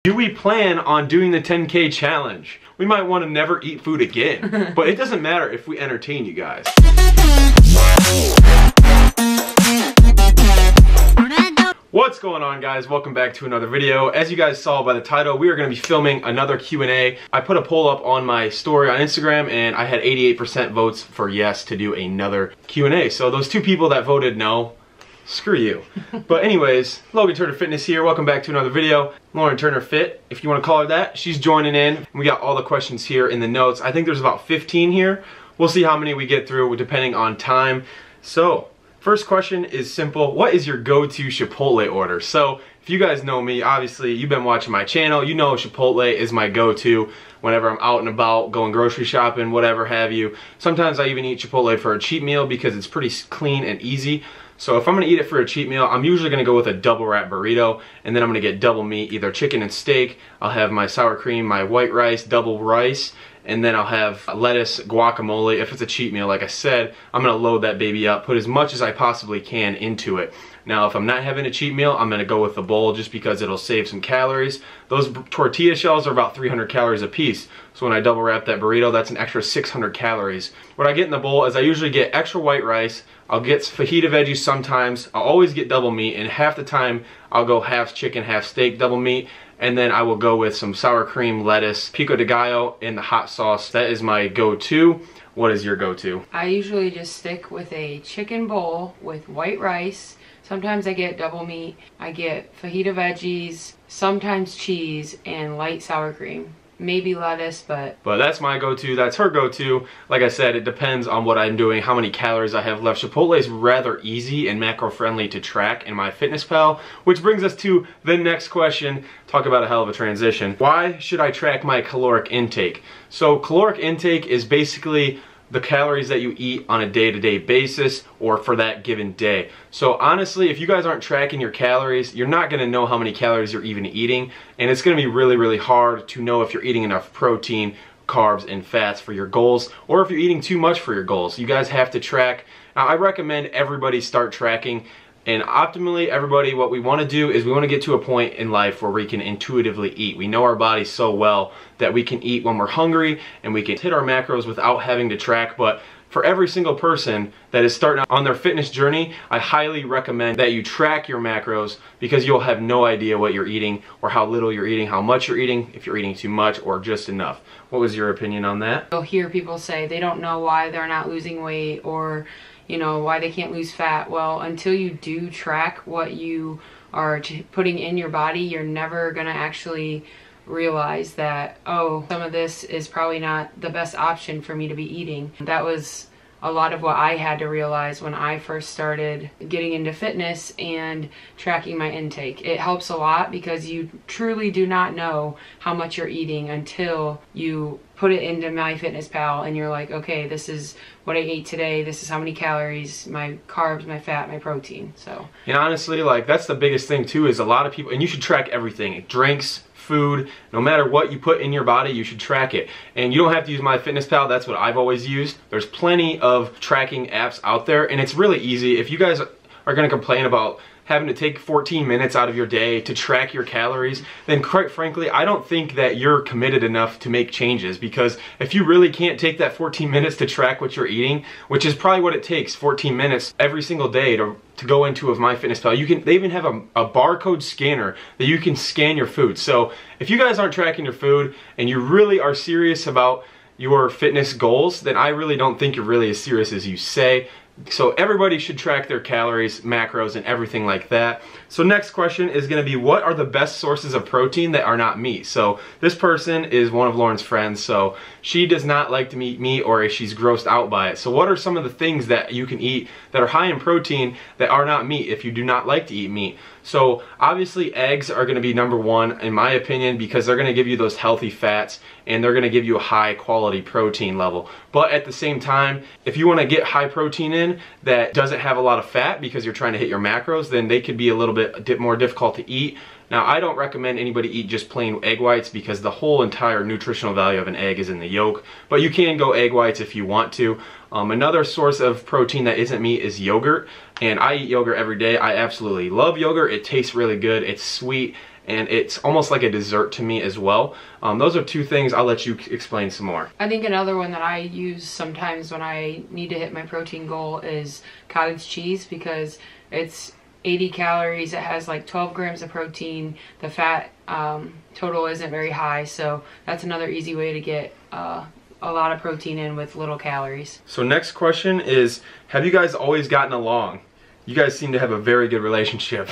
Do we plan on doing the 10K challenge? We might want to never eat food again, but it doesn't matter if we entertain you guys. What's going on, guys? Welcome back to another video. As you guys saw by the title, we are going to be filming another Q&A. I put a poll up on my story on Instagram and I had 88% votes for yes to do another Q&A. So those two people that voted no, screw you. But anyways, Logan Turner Fitness here. Welcome back to another video. Lauren Turner Fit, if you want to call her that. She's joining in. We got all the questions here in the notes. I think there's about 15 here. We'll see how many we get through depending on time. So, first question is simple. What is your go-to Chipotle order? So, if you guys know me, obviously you've been watching my channel, you know Chipotle is my go-to whenever I'm out and about, going grocery shopping, whatever have you. Sometimes I even eat Chipotle for a cheat meal because it's pretty clean and easy. So if I'm gonna eat it for a cheat meal, I'm usually gonna go with a double wrap burrito, and then I'm gonna get double meat, either chicken and steak. I'll have my sour cream, my white rice, double rice, and then I'll have lettuce, guacamole. If it's a cheat meal, like I said, I'm gonna load that baby up, put as much as I possibly can into it. Now, if I'm not having a cheat meal, I'm gonna go with the bowl just because it'll save some calories. Those tortilla shells are about 300 calories a piece. So when I double wrap that burrito, that's an extra 600 calories. What I get in the bowl is I usually get extra white rice. I'll get fajita veggies sometimes. I'll always get double meat, and half the time I'll go half chicken, half steak, double meat. And then I will go with some sour cream, lettuce, pico de gallo, and the hot sauce. That is my go-to. What is your go-to? I usually just stick with a chicken bowl with white rice. Sometimes I get double meat. I get fajita veggies, sometimes cheese, and light sour cream. Maybe lettuce, but that's my go-to. That's her go-to. Like I said, it depends on what I'm doing, how many calories I have left. Chipotle is rather easy and macro-friendly to track in my FitnessPal, which brings us to the next question. Talk about a hell of a transition. Why should I track my caloric intake? So caloric intake is basically the calories that you eat on a day-to-day basis or for that given day. So honestly, if you guys aren't tracking your calories, you're not gonna know how many calories you're even eating, and it's gonna be really, really hard to know if you're eating enough protein, carbs, and fats for your goals, or if you're eating too much for your goals. You guys have to track. Now, I recommend everybody start tracking. And optimally, everybody, what we want to do is we want to get to a point in life where we can intuitively eat. We know our bodies so well that we can eat when we're hungry and we can hit our macros without having to track. But for every single person that is starting on their fitness journey, I highly recommend that you track your macros, because you'll have no idea what you're eating or how little you're eating, how much you're eating, if you're eating too much or just enough. What was your opinion on that? you'll hear people say they don't know why they're not losing weight, or you know, why they can't lose fat. Well, until you do track what you are putting in your body, you're never gonna actually realize that, oh, some of this is probably not the best option for me to be eating. That was a lot of what I had to realize when I first started getting into fitness and tracking my intake. It helps a lot because you truly do not know how much you're eating until you put it into MyFitnessPal and you're like, okay, this is what I ate today, this is how many calories, my carbs, my fat, my protein. So, and honestly, like, that's the biggest thing too, is a lot of people, and you should track everything, drinks, food, no matter what you put in your body, you should track it. And you don't have to use MyFitnessPal, that's what I've always used. There's plenty of tracking apps out there, and it's really easy. If you guys are gonna complain about having to take 14 minutes out of your day to track your calories, then quite frankly, I don't think that you're committed enough to make changes. Because if you really can't take that 14 minutes to track what you're eating, which is probably what it takes, 14 minutes every single day to go into of MyFitnessPal. They even have a barcode scanner that you can scan your food. So if you guys aren't tracking your food and you really are serious about your fitness goals, then I really don't think you're really as serious as you say. So everybody should track their calories, macros, and everything like that. So next question is going to be, what are the best sources of protein that are not meat? So this person is one of Lauren's friends, so she does not like to eat meat, or she's grossed out by it. So what are some of the things that you can eat that are high in protein that are not meat if you do not like to eat meat? So obviously eggs are going to be number one in my opinion, because they're going to give you those healthy fats and they're going to give you a high quality protein level. But at the same time, if you want to get high protein in that doesn't have a lot of fat because you're trying to hit your macros, then they could be a little bit more difficult to eat. Now, I don't recommend anybody eat just plain egg whites because the whole entire nutritional value of an egg is in the yolk, but you can go egg whites if you want to. Another source of protein that isn't meat is yogurt, and I eat yogurt every day. I absolutely love yogurt. It tastes really good, it's sweet, and it's almost like a dessert to me as well. Those are two things. I'll let you explain some more. I think another one that I use sometimes when I need to hit my protein goal is cottage cheese, because it's 80 calories. It has like 12 grams of protein. The fat total isn't very high, so that's another easy way to get a lot of protein in with little calories. So next question is, have you guys always gotten along? You guys seem to have a very good relationship.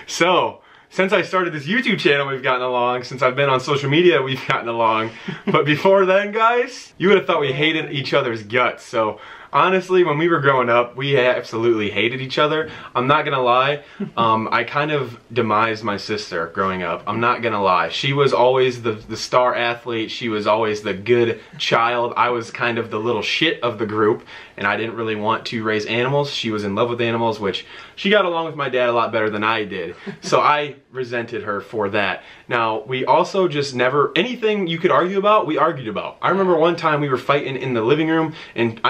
So, since I started this YouTube channel, we've gotten along. Since I've been on social media, we've gotten along. But before then, guys, you would have thought we hated each other's guts. So, honestly, when we were growing up, we absolutely hated each other. I'm not gonna lie, I kind of demised my sister growing up. I'm not gonna lie. She was always the star athlete. She was always the good child. I was kind of the little shit of the group, and I didn't really want to raise animals. She was in love with animals, which she got along with my dad a lot better than I did. So I resented her for that. Now, we also just never, anything you could argue about, we argued about. I remember one time we were fighting in the living room, and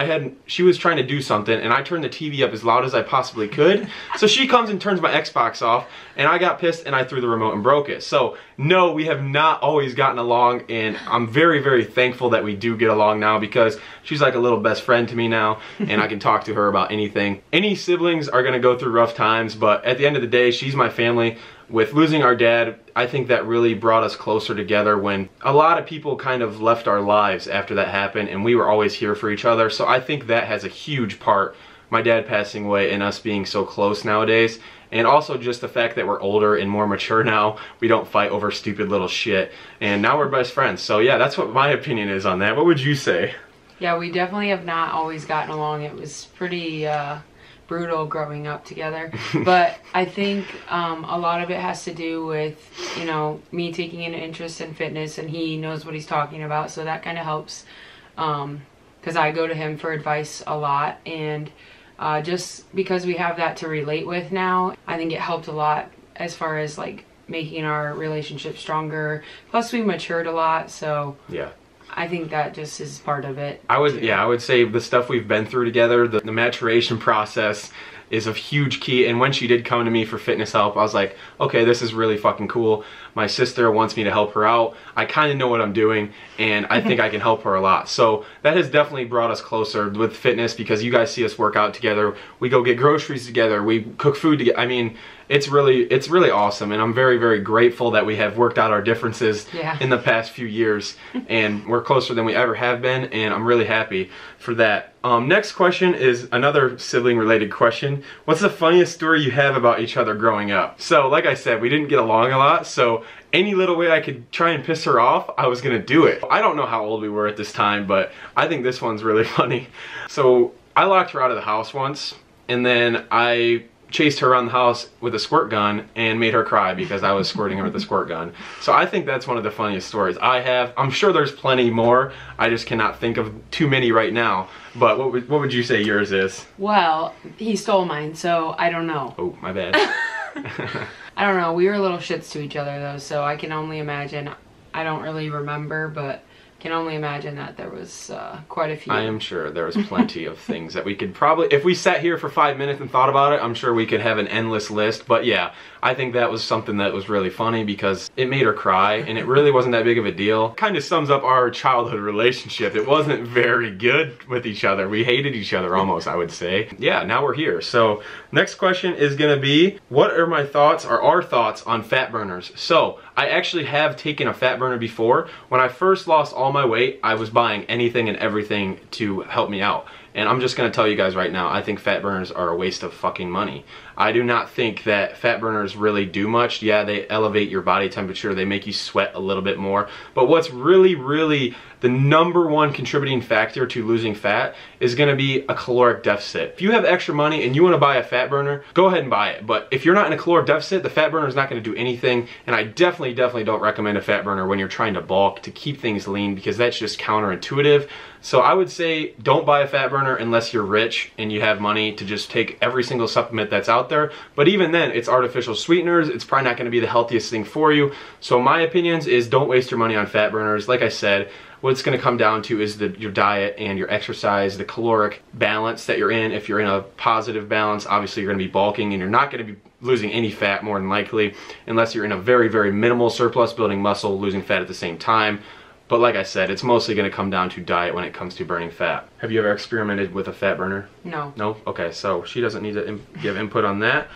she was trying to do something, and I turned the TV up as loud as I possibly could. So she comes and turns my Xbox off, and I got pissed and I threw the remote and broke it. So no, we have not always gotten along, and I'm very, very thankful that we do get along now, because she's like a little best friend to me now, and I can talk to her about anything. Any siblings are gonna go through rough times, but at the end of the day, she's my family. With losing our dad, I think that really brought us closer together when a lot of people kind of left our lives after that happened, and we were always here for each other. So I think that has a huge part, my dad passing away and us being so close nowadays. And also just the fact that we're older and more mature now. We don't fight over stupid little shit. And now we're best friends. So yeah, that's what my opinion is on that. What would you say? Yeah, we definitely have not always gotten along. It was pretty brutal growing up together. But I think a lot of it has to do with, you know, me taking an interest in fitness, and he knows what he's talking about. So that kind of helps, because I go to him for advice a lot. And just because we have that to relate with now, I think it helped a lot as far as like making our relationship stronger. Plus we matured a lot, so yeah, I think that just is part of it. I would say the stuff we've been through together, the maturation process is a huge key. And when she did come to me for fitness help, I was like, okay, this is really fucking cool. My sister wants me to help her out. I kind of know what I'm doing, and I think I can help her a lot. So that has definitely brought us closer with fitness, because you guys see us work out together. We go get groceries together. We cook food together. I mean, it's really awesome, and I'm very, very grateful that we have worked out our differences in the past few years, and we're closer than we ever have been, and I'm really happy for that. Next question is another sibling related question. What's the funniest story you have about each other growing up? So like I said, we didn't get along a lot, so any little way I could try and piss her off, I was gonna do it. I don't know how old we were at this time, but I think this one's really funny. So I locked her out of the house once, and then I chased her around the house with a squirt gun and made her cry because I was squirting her with a squirt gun. So I think that's one of the funniest stories I have. I'm sure there's plenty more. I just cannot think of too many right now. But what would you say yours is? Well, he stole mine, so I don't know. Oh, my bad. I don't know. We were little shits to each other though, so I can only imagine. I don't really remember, but can only imagine that there was quite a few. I am sure there was plenty of things that we could probably, if we sat here for 5 minutes and thought about it, I'm sure we could have an endless list. But yeah, I think that was something that was really funny because it made her cry, and it really wasn't that big of a deal. Kind of sums up our childhood relationship. It wasn't very good with each other. We hated each other almost, I would say. Yeah, now we're here. So next question is gonna be, what are my thoughts, or our thoughts on fat burners? So I actually have taken a fat burner before. When I first lost all my weight, I was buying anything and everything to help me out. And I'm just gonna tell you guys right now, I think fat burners are a waste of fucking money. I do not think that fat burners really do much. Yeah, they elevate your body temperature, they make you sweat a little bit more. But what's really, really the #1 contributing factor to losing fat is gonna be a caloric deficit. If you have extra money and you wanna buy a fat burner, go ahead and buy it. But if you're not in a caloric deficit, the fat burner is not gonna do anything. And I definitely don't recommend a fat burner when you're trying to bulk, to keep things lean, because that's just counterintuitive. So I would say don't buy a fat burner unless you're rich and you have money to just take every single supplement that's out there. But even then, it's artificial sweeteners. It's probably not going to be the healthiest thing for you. So my opinions is don't waste your money on fat burners. Like I said, what it's going to come down to is your diet and your exercise, the caloric balance that you're in. If you're in a positive balance, obviously you're going to be bulking, and you're not going to be losing any fat more than likely, unless you're in a very, very minimal surplus, building muscle, losing fat at the same time. But like I said, it's mostly going to come down to diet when it comes to burning fat. Have you ever experimented with a fat burner? No. No? Okay, so she doesn't need to give input on that.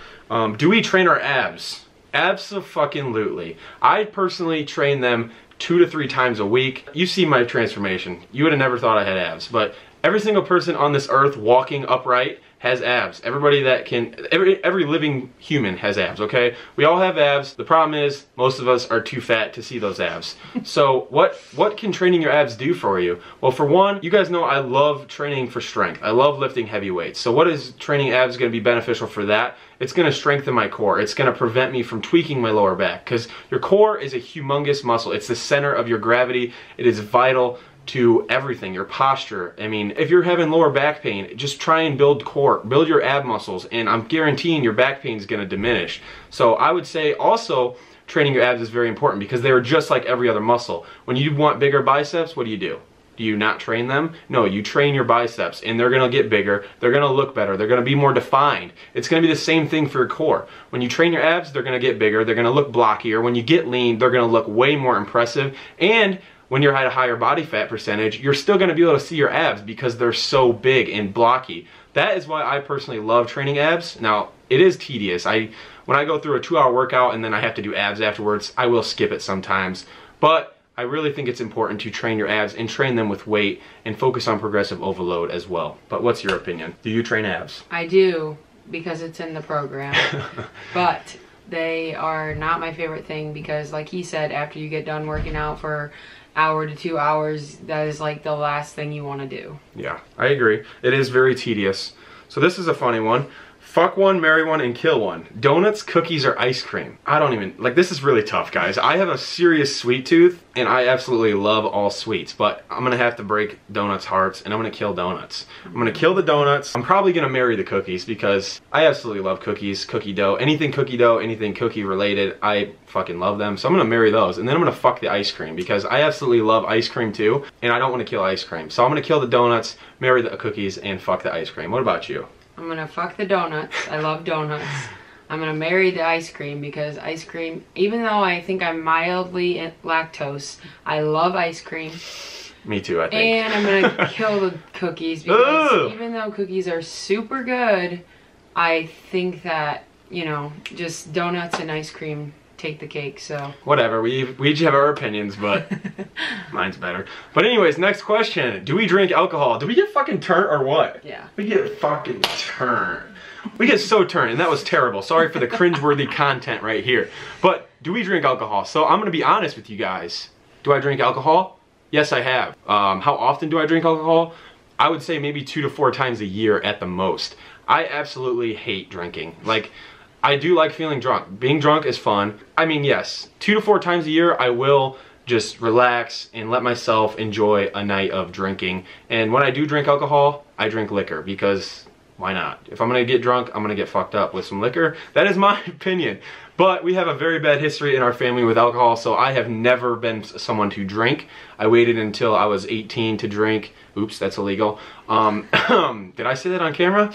Do we train our abs? Abso-fucking-lutely. I personally train them 2 to 3 times a week. You see my transformation. You would have never thought I had abs, but every single person on this earth walking upright has abs. Everybody that can, every living human has abs, okay? We all have abs. The problem is most of us are too fat to see those abs. So what can training your abs do for you? Well, for one, you guys know I love training for strength. I love lifting heavy weights. So what is training abs going to be beneficial for that? It's going to strengthen my core. It's going to prevent me from tweaking my lower back, because your core is a humongous muscle. It's the center of your gravity. It is vital to everything, your posture. I mean, if you're having lower back pain, just try and build core, build your ab muscles, and I'm guaranteeing your back pain is going to diminish. So I would say also training your abs is very important, because they are just like every other muscle. When you want bigger biceps, what do? Do you not train them? No, you train your biceps, and they're going to get bigger, they're going to look better, they're going to be more defined. It's going to be the same thing for your core. When you train your abs, they're going to get bigger, they're going to look blockier. When you get lean, they're going to look way more impressive. And when you're at a higher body fat percentage, you're still going to be able to see your abs because they're so big and blocky. That is why I personally love training abs. Now, it is tedious. When I go through a 2-hour workout and then I have to do abs afterwards, I will skip it sometimes. But I really think it's important to train your abs and train them with weight and focus on progressive overload as well. But what's your opinion? Do you train abs? I do, because it's in the program. But they are not my favorite thing, because like he said, after you get done working out for hour to 2 hours, that is like the last thing you want to do. Yeah, I agree. It is very tedious. So this is a funny one. Fuck one, marry one, and kill one. Donuts, cookies, or ice cream? I don't even, like, this is really tough, guys. I have a serious sweet tooth, and I absolutely love all sweets, but I'm gonna have to break donuts' hearts, and I'm gonna kill donuts. I'm gonna kill the donuts. I'm probably gonna marry the cookies, because I absolutely love cookies, cookie dough, anything cookie related, I fucking love them. So I'm gonna marry those, and then I'm gonna fuck the ice cream, because I absolutely love ice cream too, and I don't wanna kill ice cream. So I'm gonna kill the donuts, marry the cookies, and fuck the ice cream. What about you? I'm gonna fuck the donuts. I love donuts. I'm gonna marry the ice cream, because ice cream, even though I think I'm mildly lactose, I love ice cream. Me too, I think. And I'm gonna kill the cookies, because even though cookies are super good, I think that, you know, just donuts and ice cream take the cake. So whatever, we each have our opinions, but mine's better. But anyways, next question. Do we drink alcohol? Do we get fucking turned or what? Yeah. We get fucking turned. We get so turned, and that was terrible. Sorry for the cringeworthy content right here. But do we drink alcohol? So I'm gonna be honest with you guys. Do I drink alcohol? Yes, I have. How often do I drink alcohol? I would say maybe 2 to 4 times a year at the most. I absolutely hate drinking. Like, I do like feeling drunk. Being drunk is fun. I mean, yes, 2 to 4 times a year I will just relax and let myself enjoy a night of drinking. And when I do drink alcohol, I drink liquor, because why not? If I'm gonna get drunk, I'm gonna get fucked up with some liquor. That is my opinion. But we have a very bad history in our family with alcohol, so I have never been someone to drink. I waited until I was 18 to drink. Oops, that's illegal. Did I say that on camera?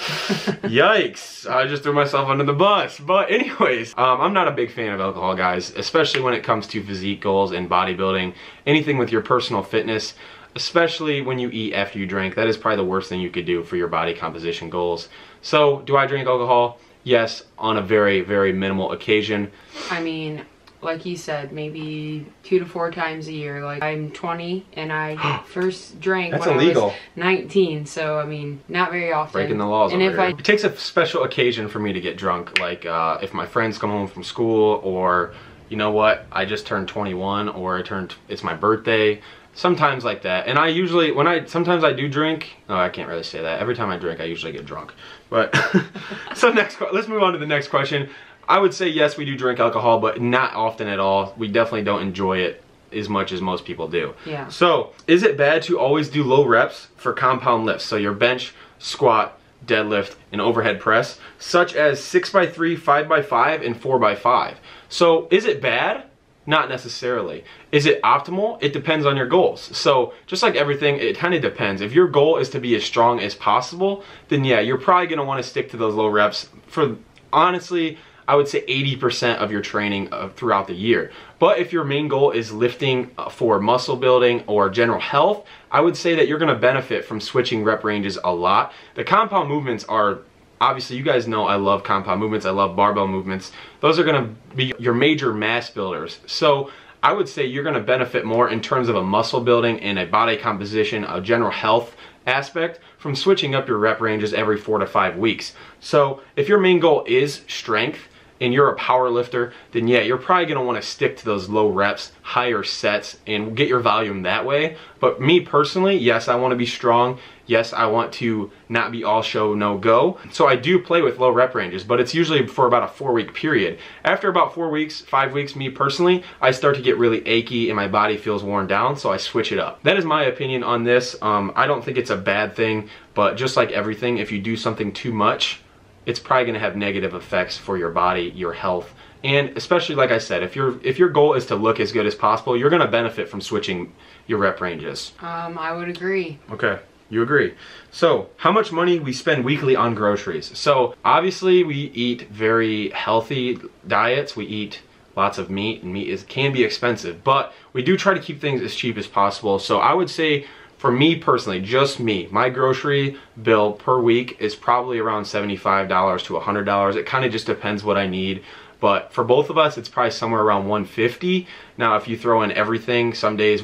Yikes, I just threw myself under the bus. But anyways, I'm not a big fan of alcohol, guys, especially when it comes to physique goals and bodybuilding, anything with your personal fitness, especially when you eat after you drink. That is probably the worst thing you could do for your body composition goals. So, do I drink alcohol? Yes, on a very, very minimal occasion. I mean, like he said, maybe 2 to 4 times a year. Like, I'm 20 and I first drank That's when illegal. I was 19, so I mean, not very often. Breaking the laws. And if it takes a special occasion for me to get drunk, like if my friends come home from school, or you know what, I just turned 21, or it's my birthday. Sometimes like that. And I usually, sometimes I do drink. No, I can't really say that. Every time I drink, I usually get drunk. But, so let's move on to the next question. I would say yes, we do drink alcohol, but not often at all. We definitely don't enjoy it as much as most people do. Yeah. So, is it bad to always do low reps for compound lifts? So your bench, squat, deadlift, and overhead press, such as 6x3, 5x5, and 4x5. So, is it bad? Not necessarily. Is it optimal? It depends on your goals. So just like everything, it kind of depends. If your goal is to be as strong as possible, then yeah, you're probably going to want to stick to those low reps. For honestly, I would say 80% of your training throughout the year. But if your main goal is lifting for muscle building or general health, I would say that you're going to benefit from switching rep ranges a lot. The compound movements are, obviously you guys know I love compound movements, I love barbell movements. Those are going to be your major mass builders. So I would say you're going to benefit more in terms of a muscle building and a body composition, a general health aspect from switching up your rep ranges every 4 to 5 weeks. So if your main goal is strength and you're a power lifter, then yeah, you're probably going to want to stick to those low reps, higher sets, and get your volume that way. But me personally, yes, I want to be strong. Yes, I want to not be all show, no go. So I do play with low rep ranges, but it's usually for about a 4-week period. After about 4 weeks, 5 weeks, me personally, I start to get really achy and my body feels worn down, so I switch it up. That is my opinion on this. I don't think it's a bad thing, but just like everything, if you do something too much, it's probably going to have negative effects for your body, your health, and especially, like I said, if your goal is to look as good as possible, you're going to benefit from switching your rep ranges. I would agree. Okay. You agree. So, how much money we spend weekly on groceries? So, obviously we eat very healthy diets. We eat lots of meat, and meat can be expensive, but we do try to keep things as cheap as possible. So, I would say for me personally, just me, my grocery bill per week is probably around $75 to $100. It kind of just depends what I need. But for both of us, it's probably somewhere around $150. Now, if you throw in everything, some days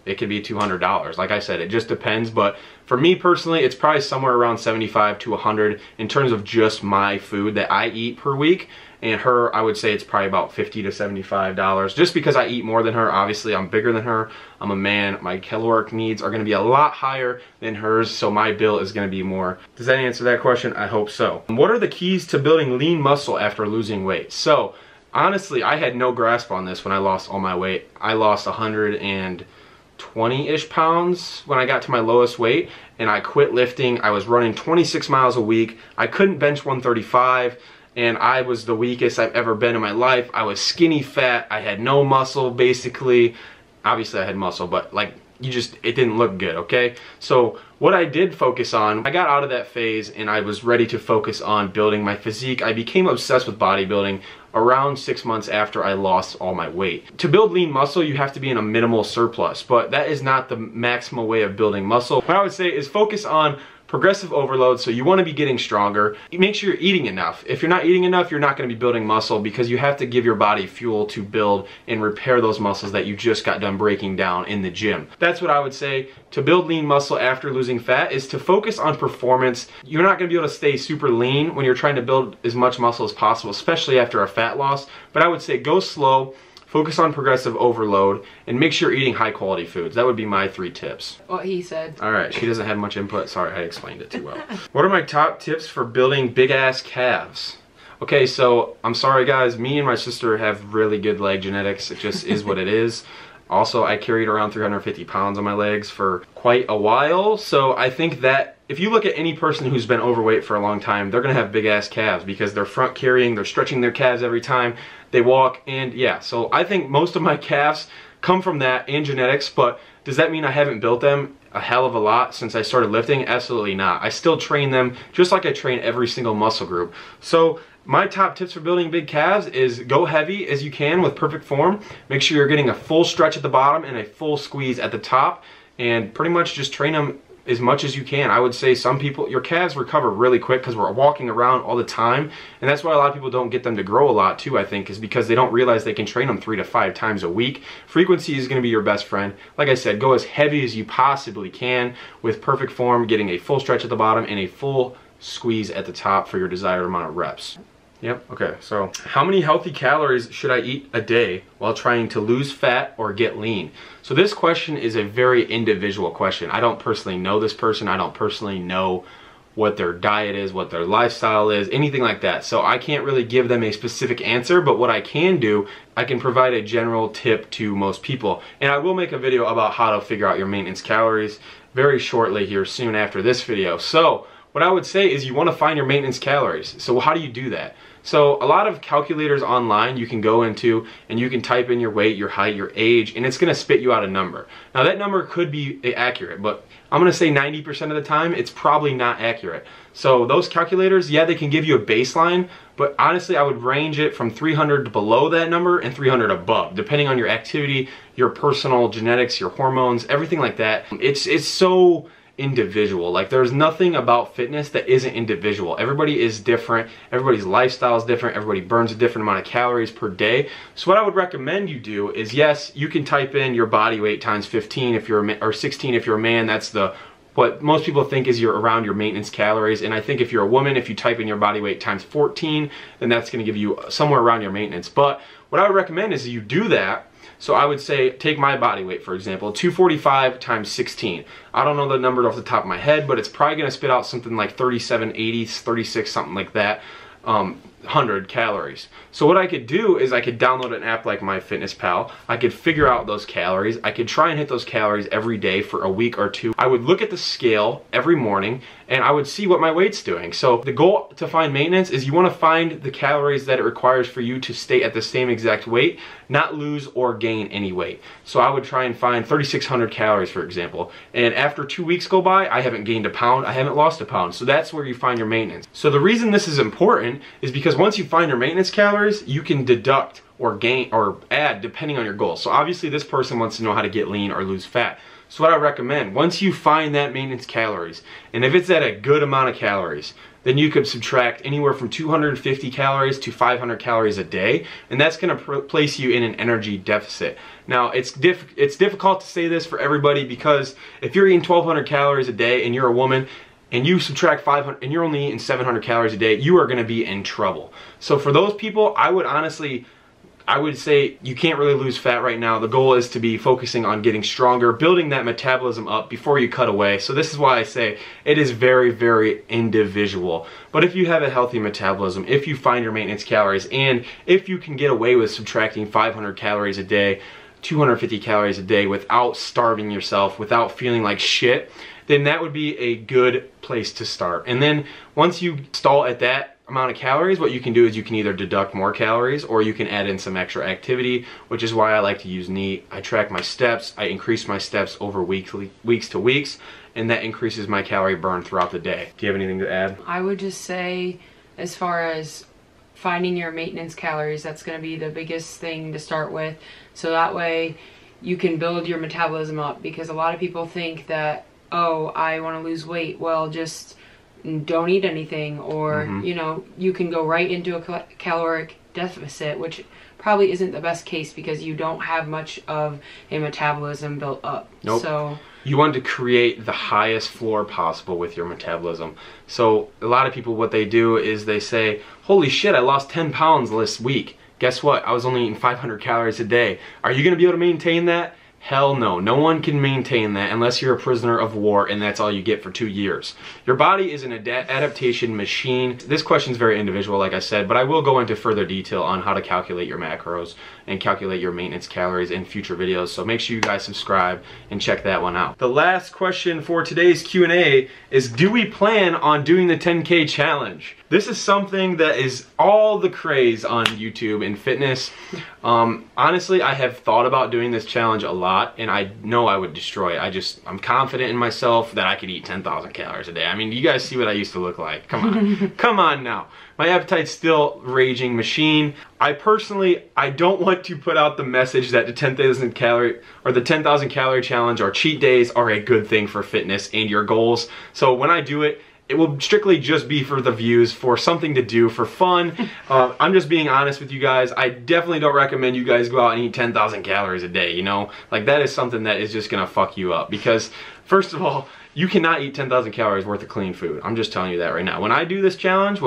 it could be $200. Like I said, it just depends. But for me personally, it's probably somewhere around $75 to $100 in terms of just my food that I eat per week. And her, I would say it's probably about $50 to $75. Just because I eat more than her, obviously I'm bigger than her. I'm a man. My caloric needs are going to be a lot higher than hers, so my bill is going to be more. Does that answer that question? I hope so. What are the keys to building lean muscle after losing weight? So, honestly, I had no grasp on this when I lost all my weight. I lost 120-ish pounds when I got to my lowest weight, and I quit lifting. I was running 26 miles a week. I couldn't bench 135, and I was the weakest I've ever been in my life. I was skinny fat. I had no muscle, basically. Obviously, I had muscle, but like, it didn't look good, okay? So what I did focus on, I got out of that phase and I was ready to focus on building my physique. I became obsessed with bodybuilding around 6 months after I lost all my weight. To build lean muscle, you have to be in a minimal surplus, but that is not the maximal way of building muscle. What I would say is focus on progressive overload, so you want to be getting stronger. Make sure you're eating enough. If you're not eating enough, you're not going to be building muscle because you have to give your body fuel to build and repair those muscles that you just got done breaking down in the gym. That's what I would say. To build lean muscle after losing fat is to focus on performance. You're not going to be able to stay super lean when you're trying to build as much muscle as possible, especially after a fat loss. But I would say go slow. Focus on progressive overload, and make sure you're eating high quality foods. That would be my 3 tips. What he said. Alright, she doesn't have much input. Sorry, I explained it too well. What are my top tips for building big ass calves? Okay, so I'm sorry guys, me and my sister have really good leg genetics. It just is what it is. Also, I carried around 350 pounds on my legs for quite a while, so I think that if you look at any person who's been overweight for a long time, they're gonna have big ass calves because they're front carrying, they're stretching their calves every time they walk, and yeah, so I think most of my calves come from that and genetics, but does that mean I haven't built them a hell of a lot since I started lifting? Absolutely not. I still train them just like I train every single muscle group. So my top tips for building big calves is go heavy as you can with perfect form. Make sure you're getting a full stretch at the bottom and a full squeeze at the top, and pretty much just train them as much as you can. I would say some people, your calves recover really quick because we're walking around all the time, and that's why a lot of people don't get them to grow a lot too, I think, is because they don't realize they can train them 3 to 5 times a week. Frequency is going to be your best friend. Like I said, go as heavy as you possibly can with perfect form, getting a full stretch at the bottom and a full squeeze at the top for your desired amount of reps. Yep, okay, so how many healthy calories should I eat a day while trying to lose fat or get lean? So this question is a very individual question. I don't personally know this person. I don't personally know what their diet is, what their lifestyle is, anything like that. So I can't really give them a specific answer, but what I can do, I can provide a general tip to most people. And I will make a video about how to figure out your maintenance calories very shortly here soon after this video. So what I would say is you want to find your maintenance calories. So how do you do that? So a lot of calculators online you can go into and you can type in your weight, your height, your age, and it's gonna spit you out a number. Now that number could be accurate, but I'm gonna say 90% of the time it's probably not accurate. So those calculators, yeah, they can give you a baseline, but honestly I would range it from 300 below that number and 300 above, depending on your activity, your personal genetics, your hormones, everything like that. It's so individual. Like, there's nothing about fitness that isn't individual. Everybody is different. Everybody's lifestyle is different. Everybody burns a different amount of calories per day. So what I would recommend you do is, yes, you can type in your body weight times 15 if you're or 16 if you're a man. That's what most people think is around your maintenance calories. And I think if you're a woman, if you type in your body weight times 14, then that's going to give you somewhere around your maintenance. But what I would recommend is you do that. So I would say, take my body weight, for example, 245 times 16. I don't know the number off the top of my head, but it's probably gonna spit out something like 3780, 36, something like that, 100 calories. So what I could do is I could download an app like MyFitnessPal. I could figure out those calories. I could try and hit those calories every day for a week or two. I would look at the scale every morning and I would see what my weight's doing. So the goal to find maintenance is you want to find the calories that it requires for you to stay at the same exact weight, not lose or gain any weight. So I would try and find 3,600 calories, for example. And after 2 weeks go by, I haven't gained a pound, I haven't lost a pound. So that's where you find your maintenance. So the reason this is important is because once you find your maintenance calories, you can deduct or gain or add depending on your goals. So obviously this person wants to know how to get lean or lose fat. So what I recommend, once you find that maintenance calories, and if it's at a good amount of calories, then you could subtract anywhere from 250 calories to 500 calories a day, and that's going to place you in an energy deficit. Now, it's difficult to say this for everybody, because if you're eating 1,200 calories a day and you're a woman, and you subtract 500 and you're only eating 700 calories a day, you are going to be in trouble. So for those people, I would say you can't really lose fat right now. The goal is to be focusing on getting stronger, building that metabolism up before you cut away. So this is why I say it is very, very individual. But if you have a healthy metabolism, if you find your maintenance calories, and if you can get away with subtracting 500 calories a day, 250 calories a day without starving yourself, without feeling like shit, then that would be a good place to start. And then once you stall at that amount of calories, what you can do is you can either deduct more calories or you can add in some extra activity, which is why I like to use NEAT. I track my steps, I increase my steps over weeks to weeks, and that increases my calorie burn throughout the day. Do you have anything to add? I would just say, as far as finding your maintenance calories, that's going to be the biggest thing to start with. So that way you can build your metabolism up, because a lot of people think that, oh, I want to lose weight. Well, just don't eat anything, or you know, you can go right into a caloric deficit, which probably isn't the best case because you don't have much of a metabolism built up. Nope. So you want to create the highest floor possible with your metabolism. So a lot of people, what they do is they say, holy shit, I lost 10 pounds this week. Guess what? I was only eating 500 calories a day. Are you going to be able to maintain that? Hell no. No one can maintain that unless you're a prisoner of war and that's all you get for 2 years. Your body is an adaptation machine. This question is very individual, like I said, but I will go into further detail on how to calculate your macros and calculate your maintenance calories in future videos. So make sure you guys subscribe and check that one out. The last question for today's Q&A is, do we plan on doing the 10K challenge? This is something that is all the craze on YouTube and fitness. Honestly, I have thought about doing this challenge a lot, and I know I would destroy it. I'm confident in myself that I could eat 10,000 calories a day. I mean, you guys see what I used to look like. Come on. Come on now. My appetite's still raging machine. I don't want to put out the message that the 10,000 calorie or the 10,000 calorie challenge or cheat days are a good thing for fitness and your goals. So when I do it, it will strictly just be for the views, for something to do, for fun. I'm just being honest with you guys. I definitely don't recommend you guys go out and eat 10,000 calories a day, you know? Like, that is something that is just gonna fuck you up, because first of all, you cannot eat 10,000 calories worth of clean food. I'm just telling you that right now. When we do this challenge,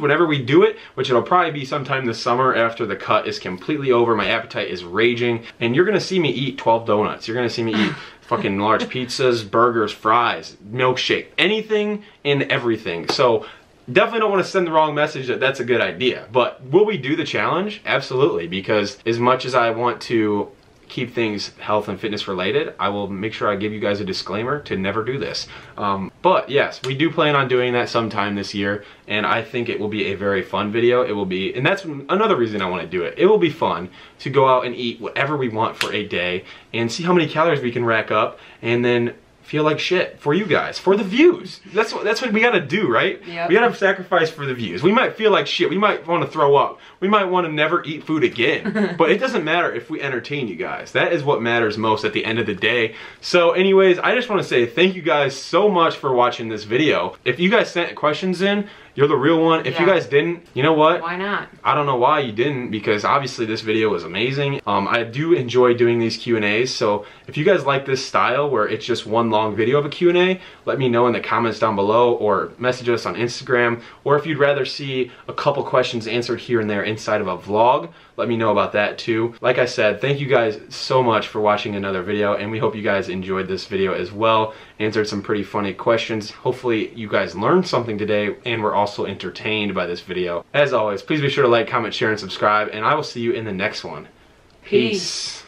whenever we do it, which it'll probably be sometime this summer after the cut is completely over, my appetite is raging, and you're gonna see me eat 12 donuts. You're gonna see me eat fucking large pizzas, burgers, fries, milkshake, anything and everything. So definitely don't want to send the wrong message that that's a good idea. But will we do the challenge? Absolutely, because as much as I want to keep things health and fitness related, I will make sure I give you guys a disclaimer to never do this. But yes, we do plan on doing that sometime this year, and I think it will be a very fun video. It will be, and that's another reason I want to do it. It will be fun to go out and eat whatever we want for a day and see how many calories we can rack up, and then feel like shit for you guys, for the views. That's what we gotta do, right? Yep. We gotta sacrifice for the views. We might feel like shit. We might want to throw up. We might want to never eat food again. But it doesn't matter if we entertain you guys. That is what matters most at the end of the day. So anyways, I just want to say thank you guys so much for watching this video. If you guys sent questions in, you're the real one. If you guys didn't, you know what? Why not? I don't know why you didn't, because obviously this video was amazing. I do enjoy doing these Q&As, so if you guys like this style where it's just one long video of a Q&A, let me know in the comments down below, or message us on Instagram, or if you'd rather see a couple questions answered here and there inside of a vlog, let me know about that too. Like I said, thank you guys so much for watching another video, and we hope you guys enjoyed this video as well. Answered some pretty funny questions. Hopefully you guys learned something today and were also entertained by this video. As always, please be sure to like, comment, share, and subscribe, and I will see you in the next one. Peace.